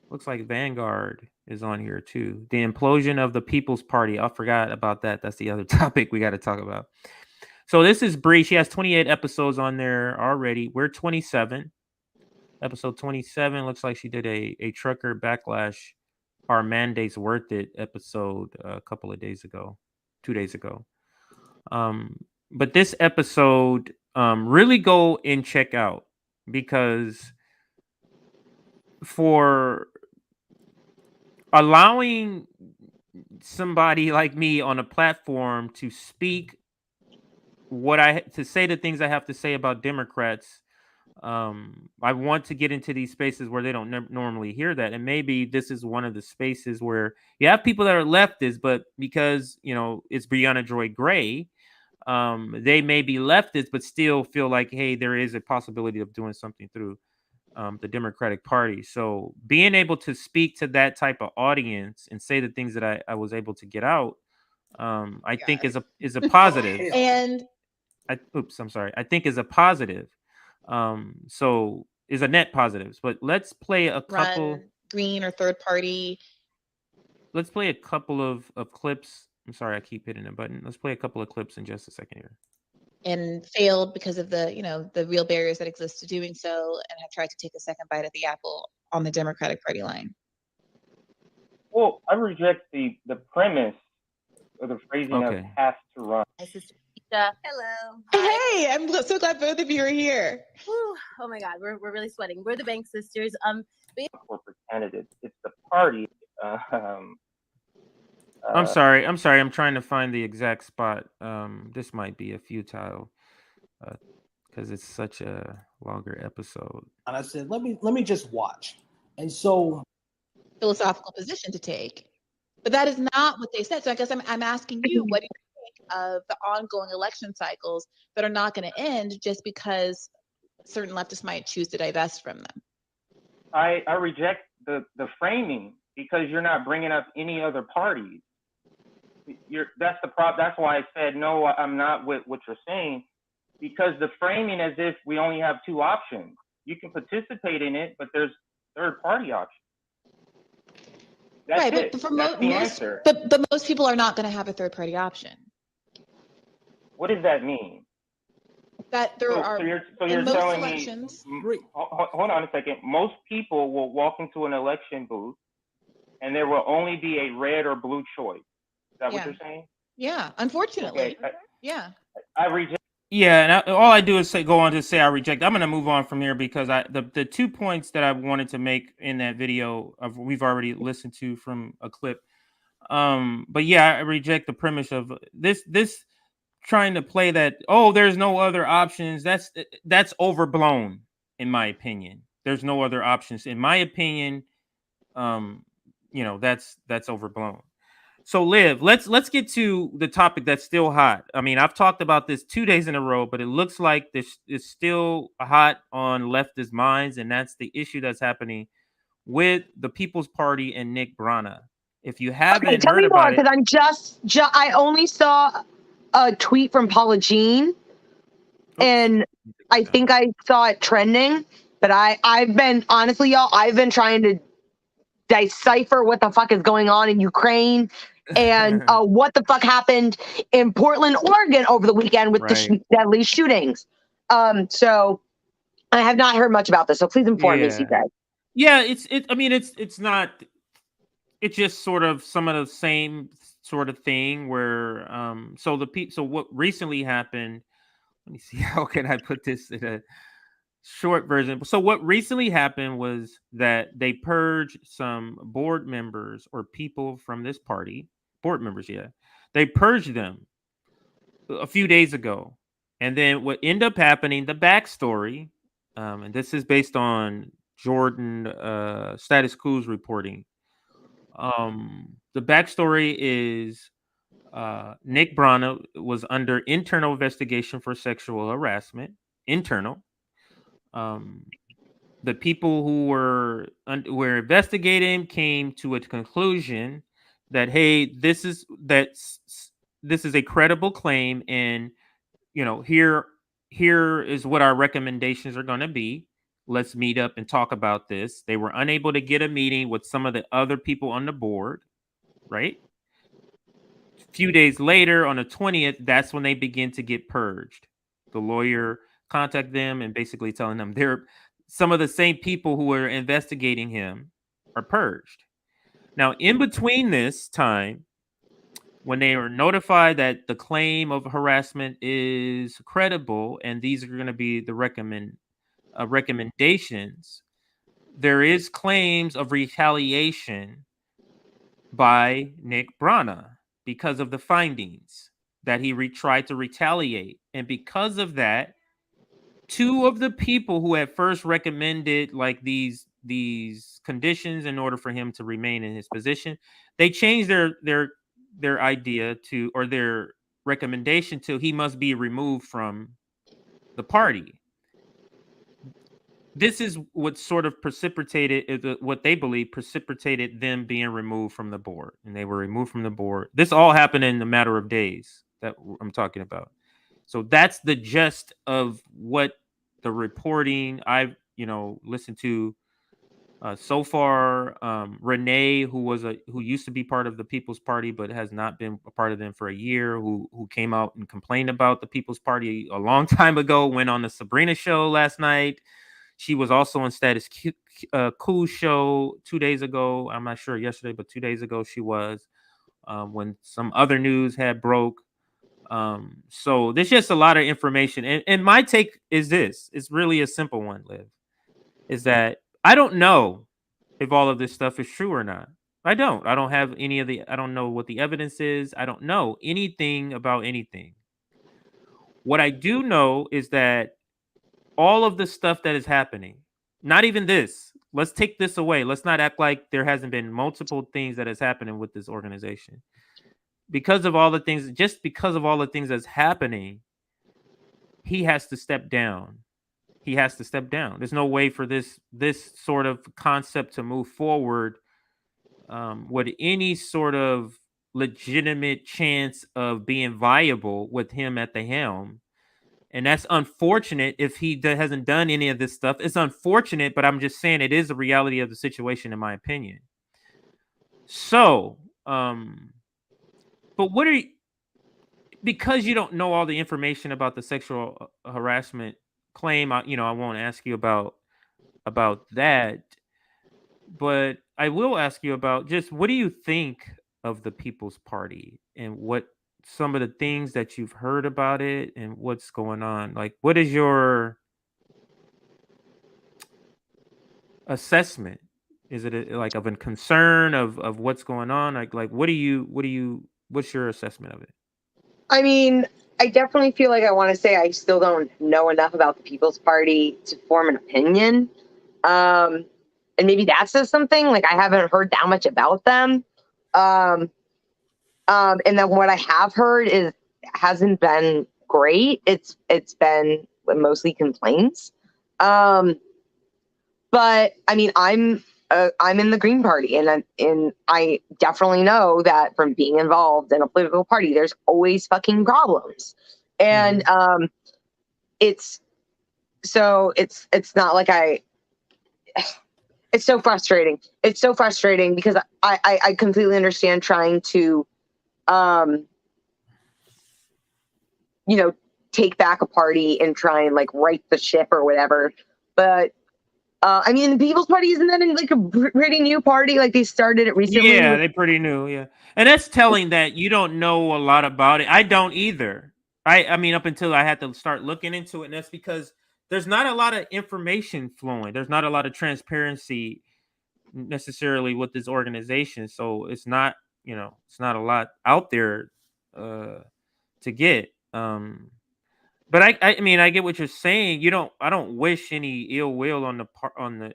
Speaker 1: Looks like Vanguard is on here too. The implosion of the People's Party. I forgot about that. That's the other topic we got to talk about. So this is Bree. She has 28 episodes on there already. We're 27. Episode 27 looks like she did a trucker backlash. Our mandates worth it episode a couple of days ago, 2 days ago. But this episode, really go and check out, because for allowing somebody like me on a platform to speak to say the things I have to say about Democrats, I want to get into these spaces where they don't normally hear that. And maybe this is one of the spaces where you have people that are leftists, but because, it's Brianna Joy Gray, they may be leftists, but still feel like, hey, there is a possibility of doing something through the Democratic Party. So being able to speak to that type of audience and say the things that I was able to get out, I think is a positive.
Speaker 6: And
Speaker 1: I think is a positive. So is a net positives. But let's play a couple
Speaker 6: green or third party.
Speaker 1: Let's play a couple of clips. I'm sorry, I keep hitting a button. Let's play a couple of clips in just a second here.
Speaker 6: And failed because of the the real barriers that exist to doing so, and have tried to take a second bite at the apple on the Democratic Party line.
Speaker 5: Well, I reject the premise or the phrasing of
Speaker 1: Okay.
Speaker 5: "has to run."
Speaker 6: My sister Keisha.
Speaker 7: Hello. Hi.
Speaker 6: Hey, I'm so glad both of you are here.
Speaker 7: Whew. Oh my God, we're really sweating. We're the Bank Sisters.
Speaker 5: Corporate candidates. It's the party.
Speaker 1: I'm sorry. I'm trying to find the exact spot. This might be a futile because it's such a longer episode.
Speaker 8: And I said, let me just watch. And so
Speaker 6: Philosophical position to take. But that is not what they said. So I guess I'm asking you, what do you think of the ongoing election cycles that are not going to end just because certain leftists might choose to divest from them?
Speaker 5: I reject the framing because you're not bringing up any other parties. That's the problem. That's why I said no. I'm not with what you're saying, because the framing as if we only have two options. You can participate in it, but there's third party options. That's
Speaker 6: right,
Speaker 5: it.
Speaker 6: but for
Speaker 5: That's the
Speaker 6: most,
Speaker 5: answer.
Speaker 6: but most people are not going to have a third party option.
Speaker 5: What does that mean?
Speaker 6: That there are
Speaker 5: So you're
Speaker 6: in most
Speaker 5: telling
Speaker 6: elections.
Speaker 5: me? Hold on a second. Most people will walk into an election booth, and there will only be a red or blue choice. Is that what you're saying?
Speaker 6: Yeah, unfortunately.
Speaker 5: Okay.
Speaker 6: Yeah.
Speaker 5: I reject.
Speaker 1: Yeah, and all I do is go on to say I reject. I'm going to move on from here because the 2 points that I wanted to make in that video we've already listened to from a clip. But yeah, I reject the premise of this trying to play that. Oh, there's no other options. That's overblown, in my opinion. There's no other options, in my opinion. That's overblown. So Liv, let's get to the topic that's still hot. I mean, I've talked about this 2 days in a row, but it looks like this is still hot on leftist minds, and that's the issue that's happening with the People's Party and Nick Brana. If you haven't
Speaker 4: tell
Speaker 1: heard
Speaker 4: me more,
Speaker 1: about it,
Speaker 4: because I only saw a tweet from Paula Jean, and I think I saw it trending, but I've been, honestly, y'all, I've been trying to decipher what the fuck is going on in Ukraine and what the fuck happened in Portland, Oregon over the weekend with the deadly shootings. So I have not heard much about this, so please inform me, CJ.
Speaker 1: Yeah, it's not. It's just sort of some of the same sort of thing where so what recently happened. Let me see, how can I put this in a short version? So what recently happened was that they purged some board members or people from this party. Board members, yeah. They purged them a few days ago. And then what ended up happening, the backstory, and this is based on Jordan Status Quo's reporting. The backstory is Nick Brana was under internal investigation for sexual harassment. Internal. The people who were investigating came to a conclusion that, hey, this is a credible claim, and here is what our recommendations are going to be. Let's meet up and talk about this. They were unable to get a meeting with some of the other people on the board, right? A few days later, on the 20th, that's when they begin to get purged. The lawyer contacted them and basically telling them they're some of the same people who were investigating him are purged. Now, in between this time, when they are notified that the claim of harassment is credible and these are going to be the recommendations, there is claims of retaliation by Nick Brana because of the findings that he tried to retaliate. And because of that, two of the people who had first recommended like these conditions in order for him to remain in his position, they changed their idea to, or their recommendation to, he must be removed from the party. This is what sort of precipitated what they believe precipitated them being removed from the board, and they were removed from the board. This all happened in a matter of days that I'm talking about. So that's the gist of what the reporting I've listened to so far. Renee, who used to be part of the People's Party but has not been a part of them for a year, who came out and complained about the People's Party a long time ago, went on the Sabrina show last night. She was also on Cool show 2 days ago. I'm not sure yesterday, but 2 days ago she was, when some other news had broke. So there's just a lot of information. And my take is this. It's really a simple one, Liv. Is that I don't know if all of this stuff is true or not. I don't have I don't know what the evidence is. I don't know anything about anything. What I do know is that all of the stuff that is happening, not even this, let's take this away. Let's not act like there hasn't been multiple things that is happening with this organization. Because of all the things, just because of all the things that's happening, he has to step down. He has to step down. There's no way for this sort of concept to move forward with any sort of legitimate chance of being viable with him at the helm. And that's unfortunate if he hasn't done any of this stuff. It's unfortunate, but I'm just saying it is the reality of the situation, in my opinion. So, but what are you, because you don't know all the information about the sexual harassment claim, I won't ask you about that, but I will ask you about just what do you think of the People's Party and what some of the things that you've heard about it and what's going on? Like, what is your assessment? Is it like of a concern of what's going on? Like what's your assessment of it?
Speaker 4: I mean, I definitely feel like I want to say I still don't know enough about the People's Party to form an opinion. And maybe that says something. Like, I haven't heard that much about them. And then what I have heard hasn't been great. It's been mostly complaints. But I mean, I'm in the Green Party, and I definitely know that from being involved in a political party, there's always fucking problems, and it's not like it's so frustrating. It's so frustrating because I completely understand trying to, take back a party and try and like right the ship or whatever, but. I mean, the People's Party isn't that like a pretty new party? Like they started it recently.
Speaker 1: Yeah, they're pretty new. Yeah, and that's telling that you don't know a lot about it. I don't either. I mean, up until I had to start looking into it, and that's because there's not a lot of information flowing. There's not a lot of transparency necessarily with this organization. So it's not, it's not a lot out there to get. But I mean, I get what you're saying. I don't wish any ill will on the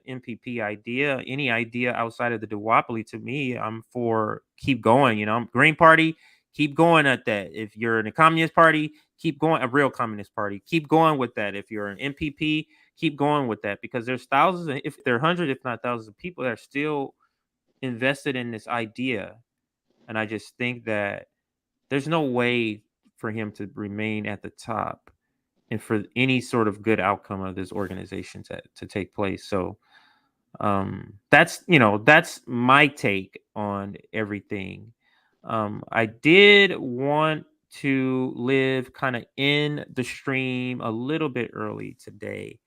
Speaker 1: MPP idea. Any idea outside of the duopoly, to me, I'm for keep going. Green Party, keep going at that. If you're in a Communist Party, keep going. A real Communist Party, keep going with that. If you're an MPP, keep going with that, because there's thousands, if there are hundreds, if not thousands, of people that are still invested in this idea, and I just think that there's no way for him to remain at the top and for any sort of good outcome of this organization to take place. So that's my take on everything. I did want to live kind of in the stream a little bit early today,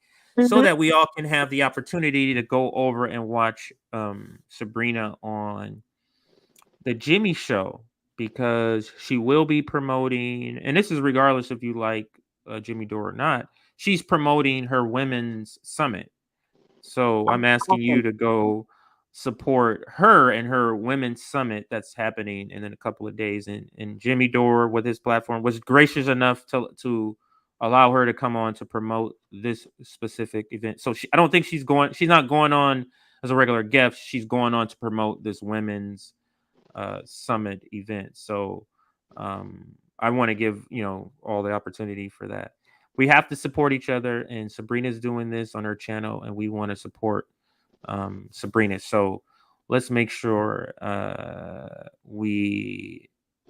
Speaker 1: so that we all can have the opportunity to go over and watch Sabrina on the Jimmy Show, because she will be promoting, and this is regardless if you like Jimmy Dore or not, she's promoting her women's summit. So I'm asking you to go support her and her women's summit that's happening in a couple of days. And Jimmy Dore, with his platform, was gracious enough to allow her to come on to promote this specific event. So I don't think she's not going on as a regular guest. She's going on to promote this women's summit event. So I want to give all the opportunity for that. We have to support each other, and Sabrina's doing this on her channel, and we want to support Sabrina. So let's make sure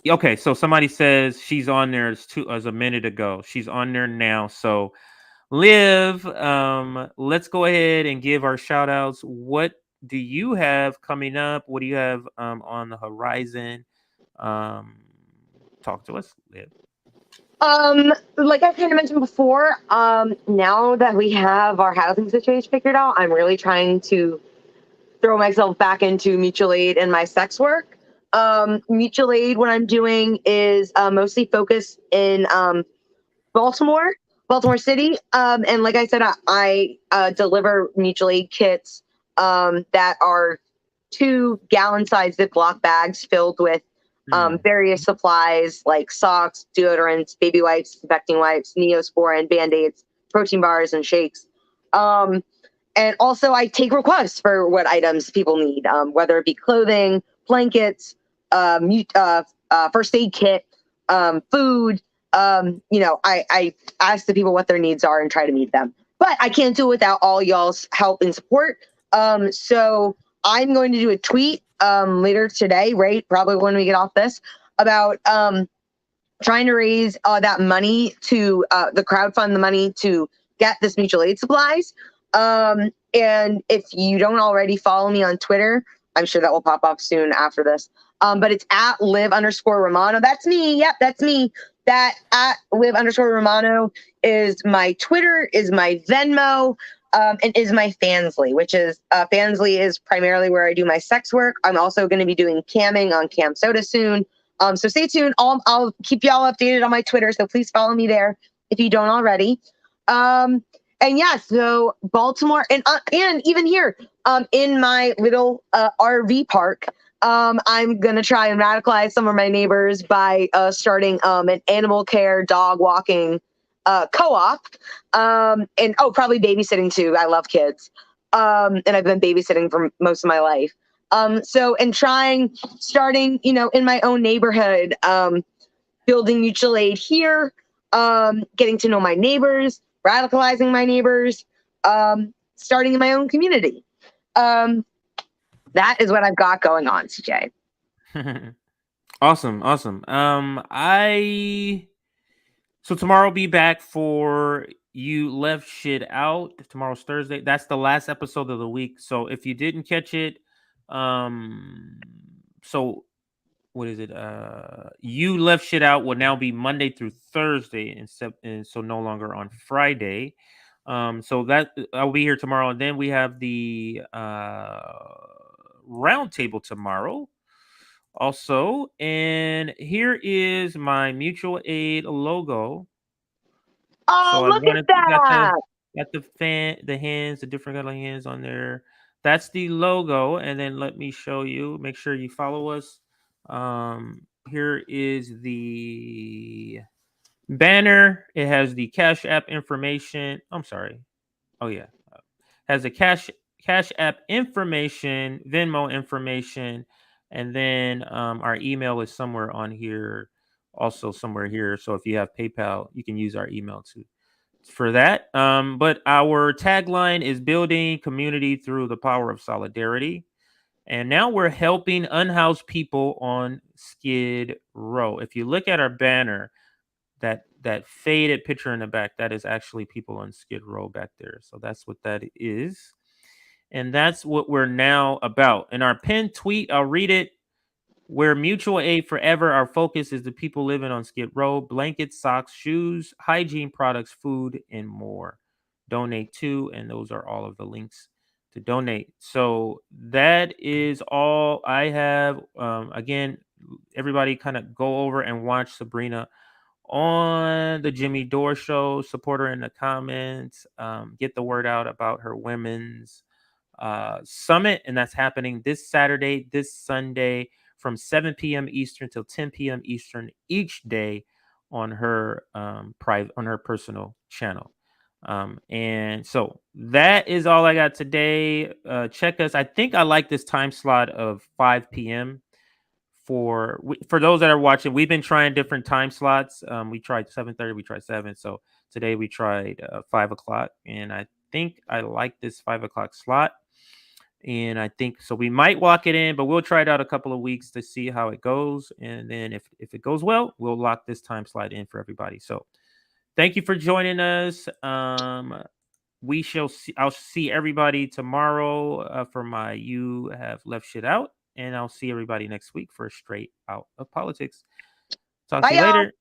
Speaker 1: okay, so somebody says she's on there as a minute ago. She's on there now. So Liv, let's go ahead and give our shout outs. What do you have coming up? What do you have on the horizon? Talk to us, Liv.
Speaker 4: Like I kind of mentioned before, now that we have our housing situation figured out, I'm really trying to throw myself back into mutual aid and my sex work. Mutual aid, what I'm doing is mostly focused in Baltimore, Baltimore City. And like I said, I deliver mutual aid kits that are 2-gallon size Ziploc bags filled with various supplies like socks, deodorants, baby wipes, disinfecting wipes, Neosporin, Band-Aids, protein bars, and shakes. And also, I take requests for what items people need, whether it be clothing, blankets, first aid kit, food. I ask the people what their needs are and try to meet them. But I can't do it without all y'all's help and support. So I'm going to do a tweet later today, right? Probably when we get off this, about trying to raise that money to the crowdfund the money to get this mutual aid supplies. And if you don't already follow me on Twitter, I'm sure that will pop up soon after this. But it's at @live_Romano. That's me. Yep, that's me. That at @live_Romano is my Twitter, is my Venmo, and is my Fansly, which is Fansly is primarily where I do my sex work. I'm also going to be doing camming on Cam Soda soon. So stay tuned. I'll keep y'all updated on my Twitter. So please follow me there if you don't already. And yeah, so Baltimore and even here in my little RV park, I'm going to try and radicalize some of my neighbors by starting an animal care dog walking co-op. And probably babysitting too. I love kids. And I've been babysitting for most of my life. Starting, in my own neighborhood, building mutual aid here, getting to know my neighbors, radicalizing my neighbors, starting in my own community. That is what I've got going on, CJ.
Speaker 1: Awesome. So tomorrow I'll be back for You Left Shit Out. Tomorrow's Thursday. That's the last episode of the week. So if you didn't catch it, so what is it? You Left Shit Out will now be Monday through Thursday, and so no longer on Friday. So that I'll be here tomorrow, and then we have the roundtable tomorrow. Also, and here is my mutual aid logo.
Speaker 4: Oh, look at that!
Speaker 1: Got the hands, the different color hands on there. That's the logo, and then let me show you. Make sure you follow us. Here is the banner. It has the Cash App information. I'm sorry. Oh yeah, has the Cash App information, Venmo information, and then our email is somewhere on here, also somewhere here. So if you have PayPal, you can use our email too for that. But our tagline is building community through the power of solidarity. And now we're helping unhoused people on Skid Row. If you look at our banner, that faded picture in the back, that is actually people on Skid Row back there. So that's what that is. And that's what we're now about. In our pinned tweet, I'll read it. We're mutual aid forever. Our focus is the people living on Skid Row. Blankets, socks, shoes, hygiene products, food, and more. Donate to, and those are all of the links to donate. So that is all I have. Again, everybody kind of go over and watch Sabrina on the Jimmy Dore show. Support her in the comments. Get the word out about her women's summit, and that's happening this Saturday, this Sunday, from 7 p.m. Eastern till 10 p.m. Eastern each day on her private, on her personal channel. And so that is all I got today. Check us. I think I like this time slot of 5 p.m. For those that are watching. We've been trying different time slots. We tried 7:30, we tried 7. So today we tried 5 o'clock, and I think I like this 5 o'clock slot. And I think so we might walk it in, but we'll try it out a couple of weeks to see how it goes. And then if it goes well, we'll lock this time slot in for everybody. So thank you for joining us. We shall see. I'll see everybody tomorrow for my You Have Left Shit Out. And I'll see everybody next week for Straight Out of Politics. Talk to you later.